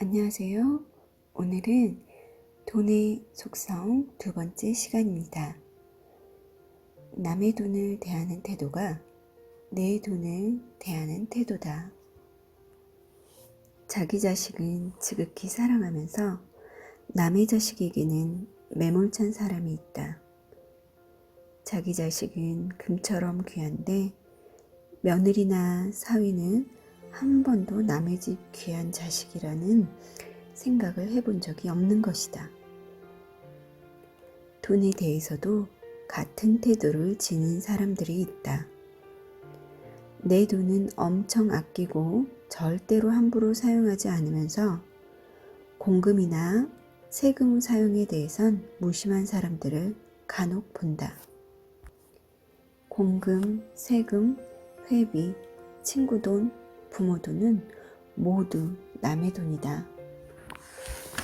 안녕하세요. 오늘은 돈의 속성 두 번째 시간입니다. 남의 돈을 대하는 태도가 내 돈을 대하는 태도다. 자기 자식은 지극히 사랑하면서 남의 자식에게는 매몰찬 사람이 있다. 자기 자식은 금처럼 귀한데 며느리나 사위는 한 번도 남의 집 귀한 자식이라는 생각을 해본 적이 없는 것이다. 돈에 대해서도 같은 태도를 지닌 사람들이 있다. 내 돈은 엄청 아끼고 절대로 함부로 사용하지 않으면서 공금이나 세금 사용에 대해선 무심한 사람들을 간혹 본다. 공금, 세금, 회비, 친구 돈, 부모 돈은 모두 남의 돈이다.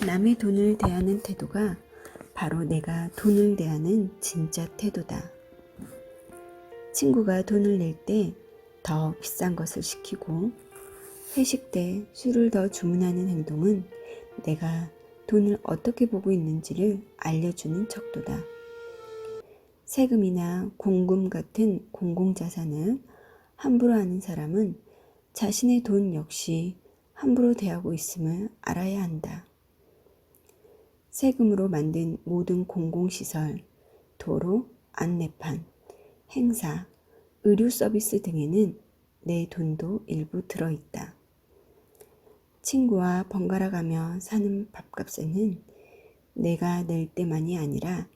남의 돈을 대하는 태도가 바로 내가 돈을 대하는 진짜 태도다. 친구가 돈을 낼 때 더 비싼 것을 시키고 회식 때 술을 더 주문하는 행동은 내가 돈을 어떻게 보고 있는지를 알려주는 척도다. 세금이나 공금 같은 공공자산을 함부로 하는 사람은 자신의 돈 역시 함부로 대하고 있음을 알아야 한다. 세금으로 만든 모든 공공시설, 도로, 안내판, 행사, 의료 서비스 등에는 내 돈도 일부 들어있다. 친구와 번갈아 가며 사는 밥값에는 내가 낼 때만이 아니라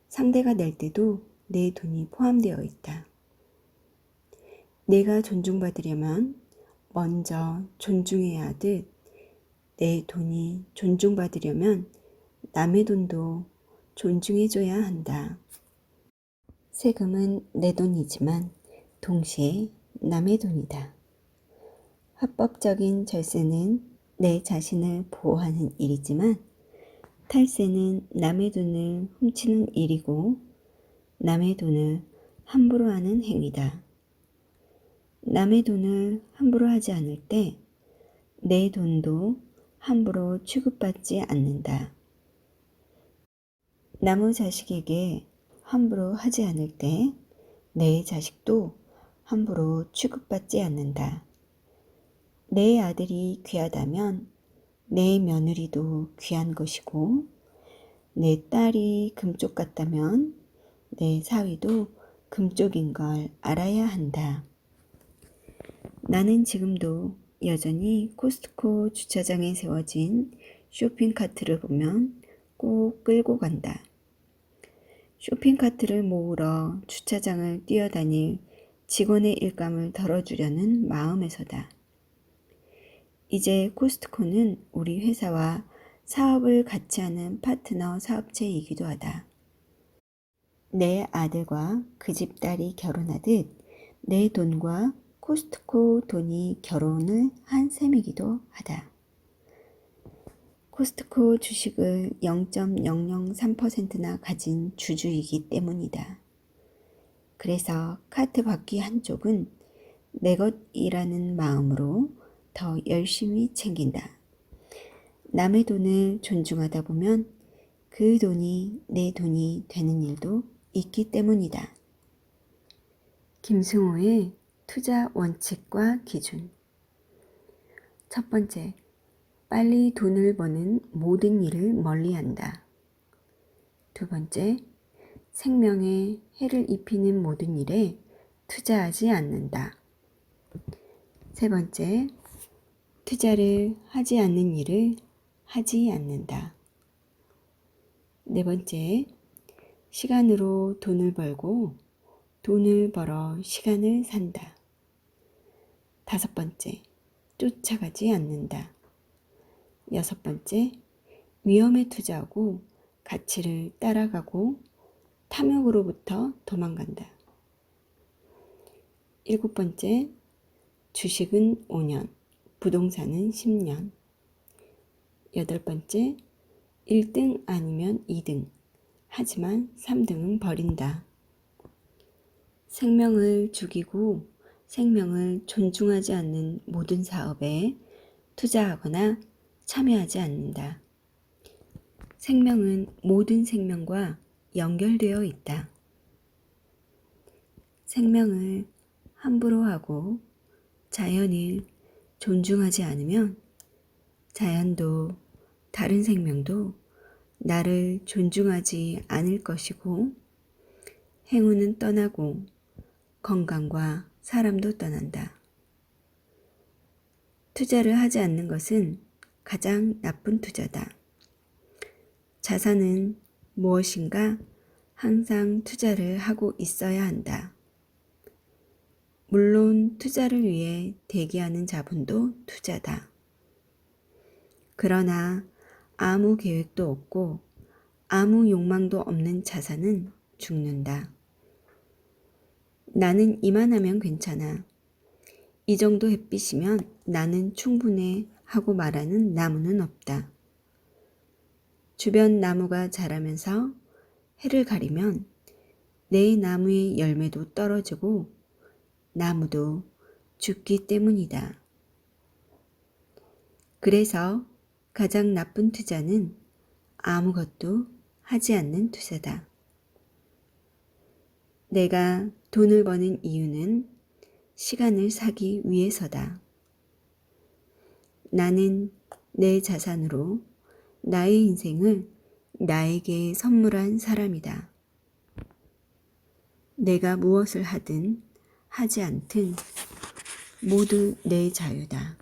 상대가 낼 때도 내 돈이 포함되어 있다. 내가 존중받으려면 먼저 존중해야 하듯 내 돈이 존중받으려면 남의 돈도 존중해줘야 한다. 세금은 내 돈이지만 동시에 남의 돈이다. 합법적인 절세는 내 자신을 보호하는 일이지만 탈세는 남의 돈을 훔치는 일이고 남의 돈을 함부로 하는 행위다. 남의 돈을 함부로 하지 않을 때 내 돈도 함부로 취급받지 않는다. 남의 자식에게 함부로 하지 않을 때 내 자식도 함부로 취급받지 않는다. 내 아들이 귀하다면 내 며느리도 귀한 것이고 내 딸이 금쪽 같다면 내 사위도 금쪽인 걸 알아야 한다. 나는 지금도 여전히 코스트코 주차장에 세워진 쇼핑카트를 보면 꼭 끌고 간다. 쇼핑카트를 모으러 주차장을 뛰어다닐 직원의 일감을 덜어주려는 마음에서다. 이제 코스트코는 우리 회사와 사업을 같이 하는 파트너 사업체이기도 하다. 내 아들과 그 집 딸이 결혼하듯 내 돈과 코스트코 돈이 결혼을 한 셈이기도 하다. 코스트코 주식을 0.003%나 가진 주주이기 때문이다. 그래서 카트 바퀴 한쪽은 내 것이라는 마음으로 더 열심히 챙긴다. 남의 돈을 존중하다 보면 그 돈이 내 돈이 되는 일도 있기 때문이다. 김승호의 투자 원칙과 기준. 첫 번째, 빨리 돈을 버는 모든 일을 멀리한다. 두 번째, 생명에 해를 입히는 모든 일에 투자하지 않는다. 세 번째, 투자를 하지 않는 일을 하지 않는다. 네 번째, 시간으로 돈을 벌고 돈을 벌어 시간을 산다. 다섯 번째, 쫓아가지 않는다. 여섯 번째, 위험에 투자하고 가치를 따라가고 탐욕으로부터 도망간다. 일곱 번째, 주식은 5년, 부동산은 10년. 여덟 번째, 1등 아니면 2등, 하지만 3등은 버린다. 생명을 죽이고 생명을 존중하지 않는 모든 사업에 투자하거나 참여하지 않는다. 생명은 모든 생명과 연결되어 있다. 생명을 함부로 하고 자연을 존중하지 않으면 자연도 다른 생명도 나를 존중하지 않을 것이고 행운은 떠나고 건강과 사람도 떠난다. 투자를 하지 않는 것은 가장 나쁜 투자다. 자산은 무엇인가 항상 투자를 하고 있어야 한다. 물론 투자를 위해 대기하는 자본도 투자다. 그러나 아무 계획도 없고 아무 욕망도 없는 자산은 죽는다. 나는 이만하면 괜찮아. 이 정도 햇빛이면 나는 충분해 하고 말하는 나무는 없다. 주변 나무가 자라면서 해를 가리면 내 나무의 열매도 떨어지고 나무도 죽기 때문이다. 그래서 가장 나쁜 투자는 아무것도 하지 않는 투자다. 내가 돈을 버는 이유는 시간을 사기 위해서다. 나는 내 자산으로 나의 인생을 나에게 선물한 사람이다. 내가 무엇을 하든 하지 않든 모두 내 자유다.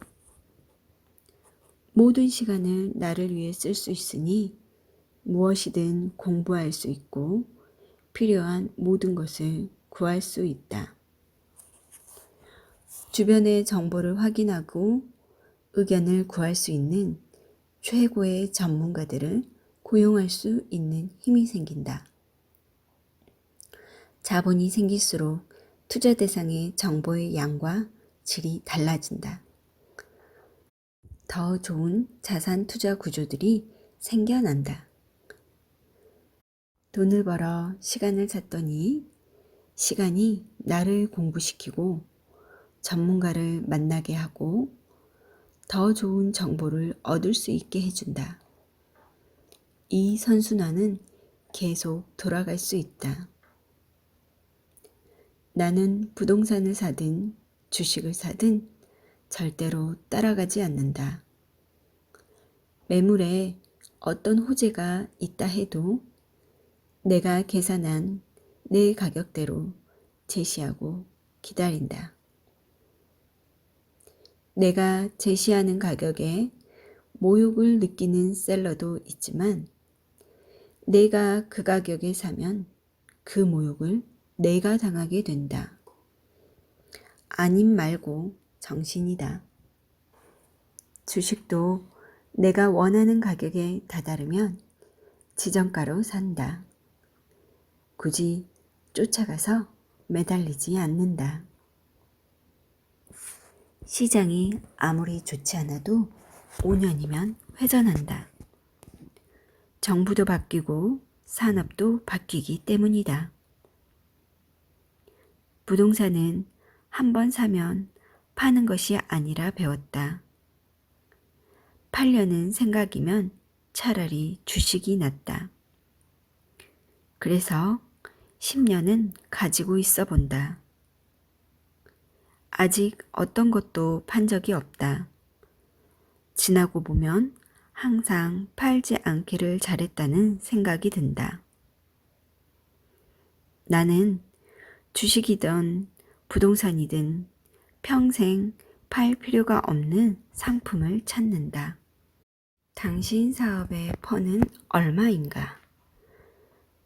모든 시간을 나를 위해 쓸 수 있으니 무엇이든 공부할 수 있고 필요한 모든 것을 구할 수 있다. 주변의 정보를 확인하고 의견을 구할 수 있는 최고의 전문가들을 고용할 수 있는 힘이 생긴다. 자본이 생길수록 투자 대상의 정보의 양과 질이 달라진다. 더 좋은 자산 투자 구조들이 생겨난다. 돈을 벌어 시간을 찾더니 시간이 나를 공부시키고 전문가를 만나게 하고 더 좋은 정보를 얻을 수 있게 해준다. 이 선순환은 계속 돌아갈 수 있다. 나는 부동산을 사든 주식을 사든 절대로 따라가지 않는다. 매물에 어떤 호재가 있다 해도 내가 계산한 내 가격대로 제시하고 기다린다. 내가 제시하는 가격에 모욕을 느끼는 셀러도 있지만 내가 그 가격에 사면 그 모욕을 내가 당하게 된다. 아님 말고 정신이다. 주식도 내가 원하는 가격에 다다르면 지정가로 산다. 굳이 쫓아가서 매달리지 않는다. 시장이 아무리 좋지 않아도 5년이면 회전한다. 정부도 바뀌고 산업도 바뀌기 때문이다. 부동산은 한 번 사면 파는 것이 아니라 배웠다. 팔려는 생각이면 차라리 주식이 낫다. 그래서 10년은 가지고 있어 본다. 아직 어떤 것도 판 적이 없다. 지나고 보면 항상 팔지 않기를 잘했다는 생각이 든다. 나는 주식이든 부동산이든 평생 팔 필요가 없는 상품을 찾는다. 당신 사업의 펀은 얼마인가?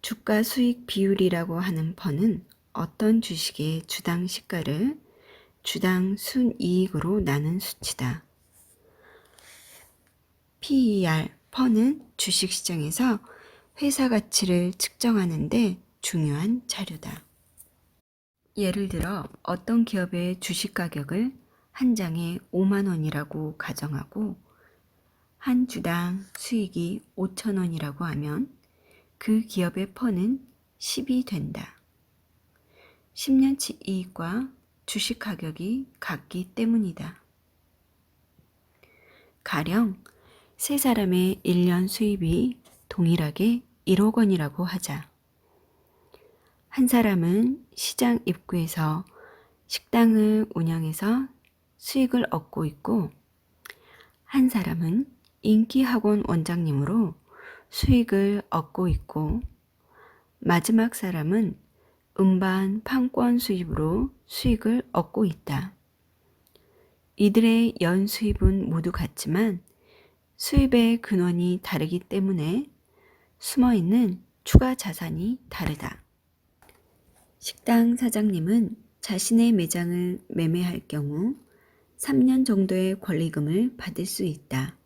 주가 수익 비율이라고 하는 펀은 어떤 주식의 주당 시가를 주당 순이익으로 나눈 수치다. PER, 펀은 주식시장에서 회사 가치를 측정하는 데 중요한 자료다. 예를 들어 어떤 기업의 주식 가격을 한 장에 5만 원이라고 가정하고 한 주당 수익이 5천 원이라고 하면 그 기업의 펀은 10이 된다. 10년치 이익과 주식 가격이 같기 때문이다. 가령 세 사람의 1년 수입이 동일하게 1억 원이라고 하자. 한 사람은 시장 입구에서 식당을 운영해서 수익을 얻고 있고, 한 사람은 인기 학원 원장님으로 수익을 얻고 있고, 마지막 사람은 음반 판권 수입으로 수익을 얻고 있다. 이들의 연 수입은 모두 같지만 수입의 근원이 다르기 때문에 숨어있는 추가 자산이 다르다. 식당 사장님은 자신의 매장을 매매할 경우 3년 정도의 권리금을 받을 수 있다.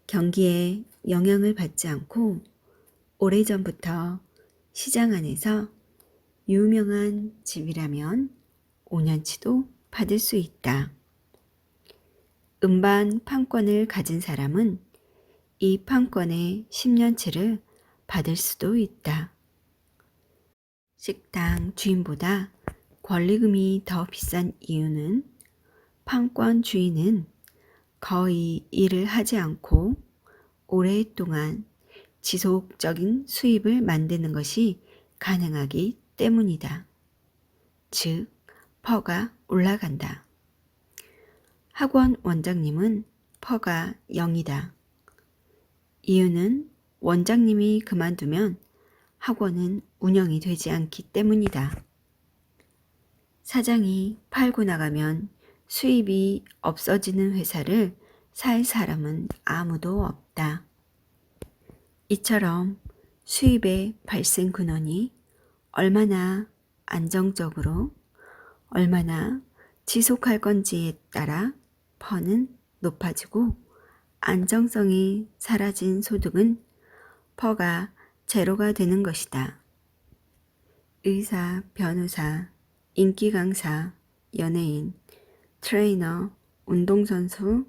경기에 영향을 받지 않고 오래전부터 시장 안에서 유명한 집이라면 5년치도 받을 수 있다. 음반 판권을 가진 사람은 이 판권의 10년치를 받을 수도 있다. 식당 주인보다 권리금이 더 비싼 이유는 판권 주인은 거의 일을 하지 않고 오랫동안 지속적인 수입을 만드는 것이 가능하기 때문이다. 즉, 퍼가 올라간다. 학원 원장님은 퍼가 0이다. 이유는 원장님이 그만두면 학원은 운영이 되지 않기 때문이다. 사장이 팔고 나가면 수입이 없어지는 회사를 살 사람은 아무도 없다. 이처럼 수입의 발생 근원이 얼마나 안정적으로, 얼마나 지속할 건지에 따라 퍼는 높아지고, 안정성이 사라진 소득은 퍼가 제로가 되는 것이다. 의사, 변호사, 인기 강사, 연예인, 트레이너, 운동선수,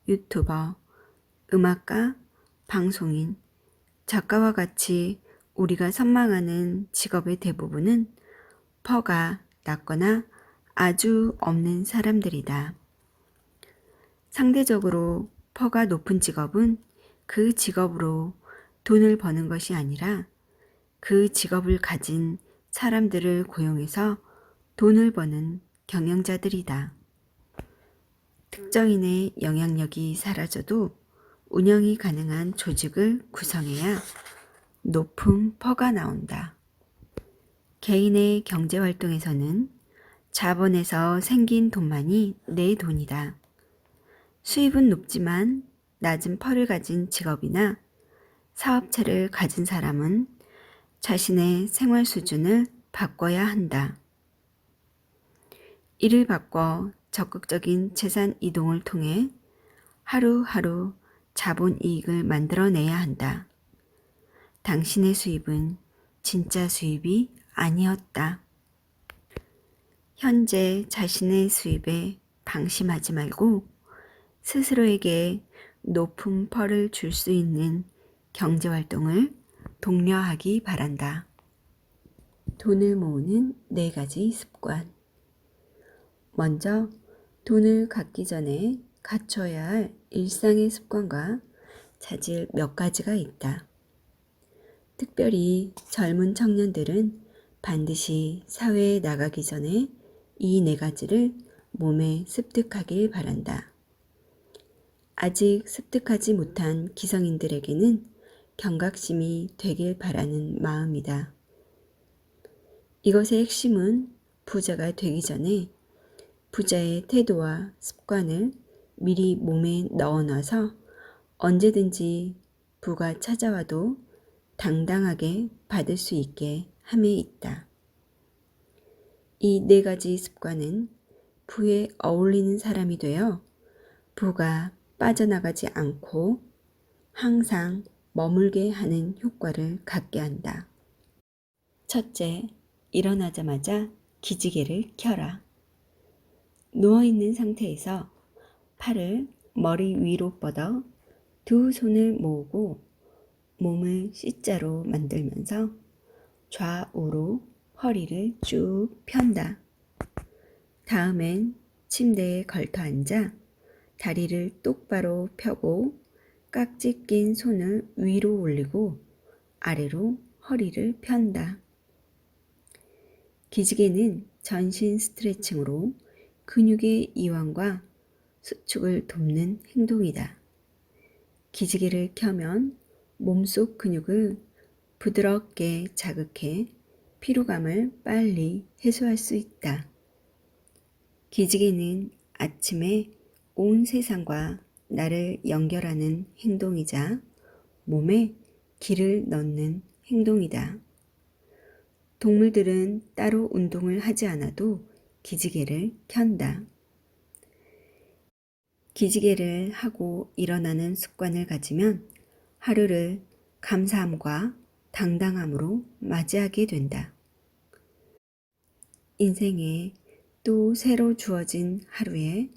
유튜버, 음악가, 방송인, 작가와 같이 우리가 선망하는 직업의 대부분은 퍼가 낮거나 아주 없는 사람들이다. 상대적으로 퍼가 높은 직업은 그 직업으로 돈을 버는 것이 아니라 그 직업을 가진 사람들을 고용해서 돈을 버는 경영자들이다. 특정인의 영향력이 사라져도 운영이 가능한 조직을 구성해야 높은 퍼가 나온다. 개인의 경제활동에서는 자본에서 생긴 돈만이 내 돈이다. 수입은 높지만 낮은 퍼를 가진 직업이나 사업체를 가진 사람은 자신의 생활 수준을 바꿔야 한다. 이를 바꿔 적극적인 재산 이동을 통해 하루하루 자본 이익을 만들어내야 한다. 당신의 수입은 진짜 수입이 아니었다. 현재 자신의 수입에 방심하지 말고 스스로에게 높은 퍼를 줄 수 있는 경제활동을 독려하기 바란다. 돈을 모으는 4가지 습관. 먼저 돈을 갖기 전에 갖춰야 할 일상의 습관과 자질 몇 가지가 있다. 특별히 젊은 청년들은 반드시 사회에 나가기 전에 이 4가지를 몸에 습득하길 바란다. 아직 습득하지 못한 기성인들에게는 경각심이 되길 바라는 마음이다. 이것의 핵심은 부자가 되기 전에 부자의 태도와 습관을 미리 몸에 넣어놔서 언제든지 부가 찾아와도 당당하게 받을 수 있게 함에 있다. 이 4가지 습관은 부에 어울리는 사람이 되어 부가 빠져나가지 않고 항상 머물게 하는 효과를 갖게 한다. 첫째, 일어나자마자 기지개를 켜라. 누워있는 상태에서 팔을 머리 위로 뻗어 두 손을 모으고 몸을 C자로 만들면서 좌우로 허리를 쭉 편다. 다음엔 침대에 걸터 앉아 다리를 똑바로 펴고 깍지 낀 손을 위로 올리고 아래로 허리를 편다. 기지개는 전신 스트레칭으로 근육의 이완과 수축을 돕는 행동이다. 기지개를 켜면 몸속 근육을 부드럽게 자극해 피로감을 빨리 해소할 수 있다. 기지개는 아침에 온 세상과 나를 연결하는 행동이자 몸에 기를 넣는 행동이다. 동물들은 따로 운동을 하지 않아도 기지개를 켠다. 기지개를 하고 일어나는 습관을 가지면 하루를 감사함과 당당함으로 맞이하게 된다. 인생에 또 새로 주어진 하루에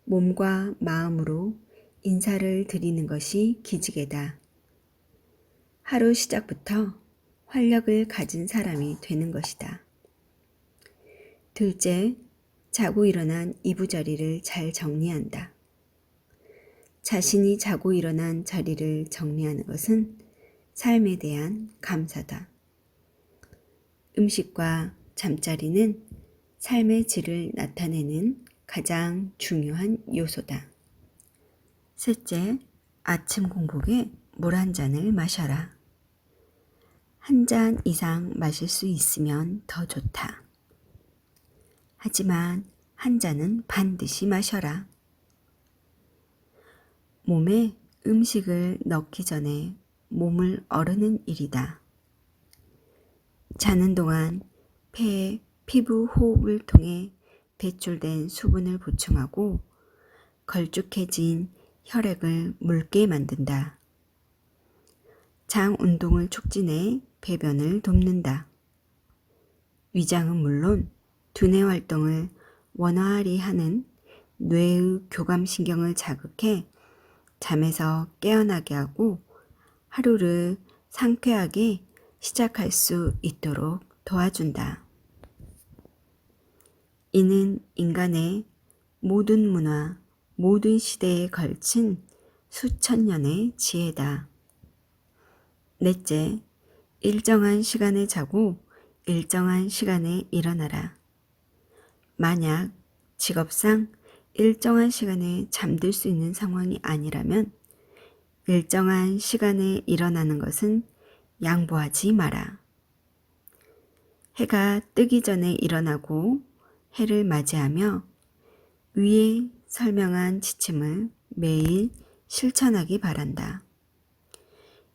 몸과 마음으로 인사를 드리는 것이 기지개다. 하루 시작부터 활력을 가진 사람이 되는 것이다. 둘째, 자고 일어난 이부자리를 잘 정리한다. 자신이 자고 일어난 자리를 정리하는 것은 삶에 대한 감사다. 음식과 잠자리는 삶의 질을 나타내는 가장 중요한 요소다. 셋째, 아침 공복에 물 한 잔을 마셔라. 한 잔 이상 마실 수 있으면 더 좋다. 하지만 한 잔은 반드시 마셔라. 몸에 음식을 넣기 전에 몸을 어르는 일이다. 자는 동안 폐에 피부 호흡을 통해 배출된 수분을 보충하고 걸쭉해진 혈액을 묽게 만든다. 장 운동을 촉진해 배변을 돕는다. 위장은 물론 두뇌 활동을 원활히 하는 뇌의 교감신경을 자극해 잠에서 깨어나게 하고 하루를 상쾌하게 시작할 수 있도록 도와준다. 이는 인간의 모든 문화, 모든 시대에 걸친 수천 년의 지혜다. 넷째, 일정한 시간에 자고 일정한 시간에 일어나라. 만약 직업상 일정한 시간에 잠들 수 있는 상황이 아니라면 일정한 시간에 일어나는 것은 양보하지 마라. 해가 뜨기 전에 일어나고 해를 맞이하며 위에 설명한 지침을 매일 실천하기 바란다.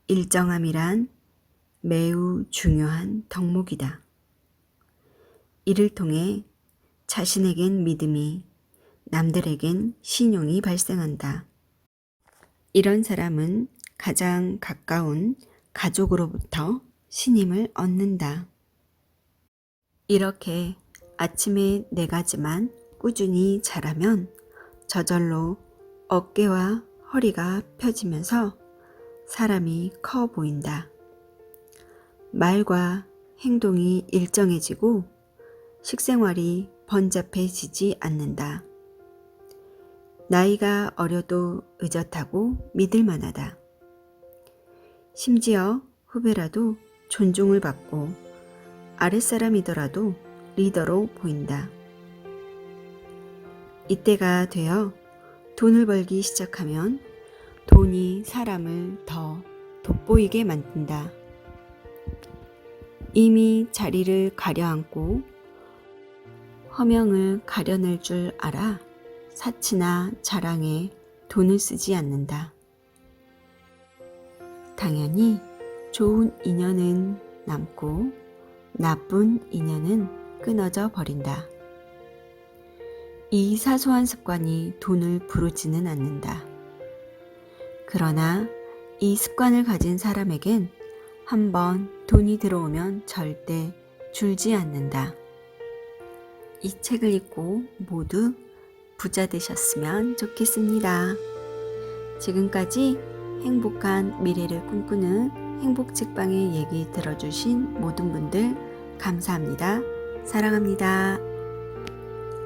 일정함이란 매우 중요한 덕목이다. 이를 통해 자신에겐 믿음이, 남들에겐 신용이 발생한다. 이런 사람은 가장 가까운 가족으로부터 신임을 얻는다. 이렇게 아침에 4가지만 꾸준히 잘하면 저절로 어깨와 허리가 펴지면서 사람이 커 보인다. 말과 행동이 일정해지고 식생활이 번잡해지지 않는다. 나이가 어려도 의젓하고 믿을 만하다. 심지어 후배라도 존중을 받고 아랫사람이더라도 리더로 보인다. 이때가 되어 돈을 벌기 시작하면 돈이 사람을 더 돋보이게 만든다. 이미 자리를 가려앉고 허명을 가려낼 줄 알아 사치나 자랑에 돈을 쓰지 않는다. 당연히 좋은 인연은 남고 나쁜 인연은 끊어져 버린다. 이 사소한 습관이 돈을 부르지는 않는다. 그러나 이 습관을 가진 사람에겐 한번 돈이 들어오면 절대 줄지 않는다. 이 책을 읽고 모두 부자 되셨으면 좋겠습니다. 지금까지 행복한 미래를 꿈꾸는 행복책방의 얘기 들어주신 모든 분들 감사합니다. 사랑합니다.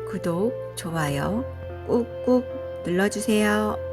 구독, 좋아요 꾹꾹 눌러주세요.